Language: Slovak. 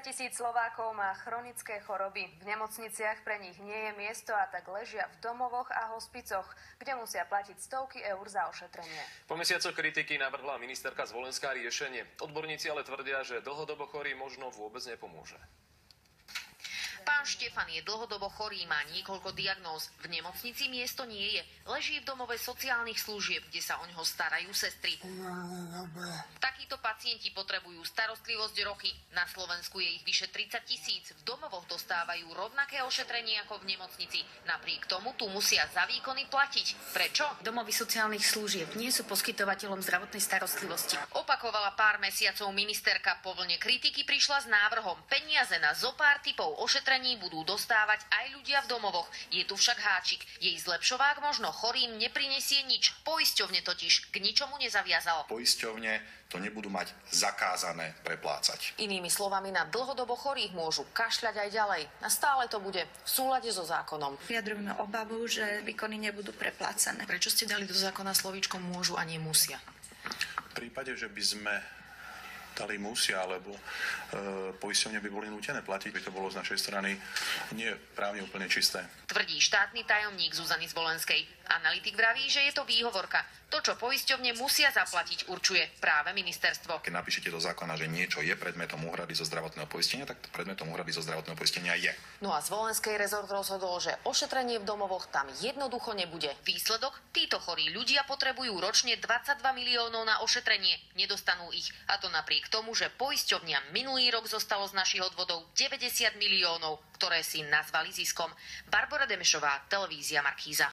000 Slovákov má chronické choroby. V nemocniciach pre nich nie je miesto a tak ležia v domovoch a hospicoch, kde musia platiť stovky eur za ošetrenie. Po mesiacoch kritiky navrhla ministerka Zvolenská riešenie. Odborníci ale tvrdia, že dlhodobo chorý možno vôbec nepomôže. Pán Štefan je dlhodobo chorý, má niekoľko diagnóz. V nemocnici miesto nie je. Leží v domove sociálnych služieb, kde sa o ňoho starajú sestry. Takíto pacienti potrebujú starostlivosť roky. Na Slovensku je ich vyše 30 000. V domovoch dostávajú rovnaké ošetrenie ako v nemocnici. Napriek tomu tu musia za výkony platiť. Prečo? Domovy sociálnych služieb nie sú poskytovateľom zdravotnej starostlivosti. Opakovala pár mesiacov ministerka. Po vlne kritiky prišla s návrhom. Peniaze na zopár typov ošetrení budú dostávať aj ľudia v domovoch. Je tu však háčik. Jej zlepšovák možno chorým neprinesie nič. Poisťovne totiž k ničomu nezaviazal. Poisťovne to nebudú mať zakázané preplácať. Inými slovami, na dlhodobo chorých môžu kašľať aj ďalej. A stále to bude v súlade so zákonom. Vyjadrujeme obavu, že výkony nebudú preplácané. Prečo ste dali do zákona slovíčko môžu a nemusia? V prípade, že by sme dali musia, alebo poisťovne by boli nútené platiť, by to bolo z našej strany nie právne úplne čisté. Tvrdí štátny tajomník Zuzany Zvolenskej. Analytik vraví, že je to výhovorka. To, čo poisťovne musia zaplatiť, určuje práve ministerstvo. Keď napíšete do zákona, že niečo je predmetom úhrady zo zdravotného poistenia, tak to predmetom úhrady zo zdravotného poistenia je. No a Zvolenskej rezort rozhodol, že ošetrenie v domovoch tam jednoducho nebude. Výsledok? Títo chorí ľudia potrebujú ročne 22 miliónov na ošetrenie. Nedostanú ich. A to napriek tomu, že poisťovňam minulý rok zostalo z našich odvodov 90 miliónov, ktoré si nazvali ziskom. Barbora Demešová, televízia Markíza.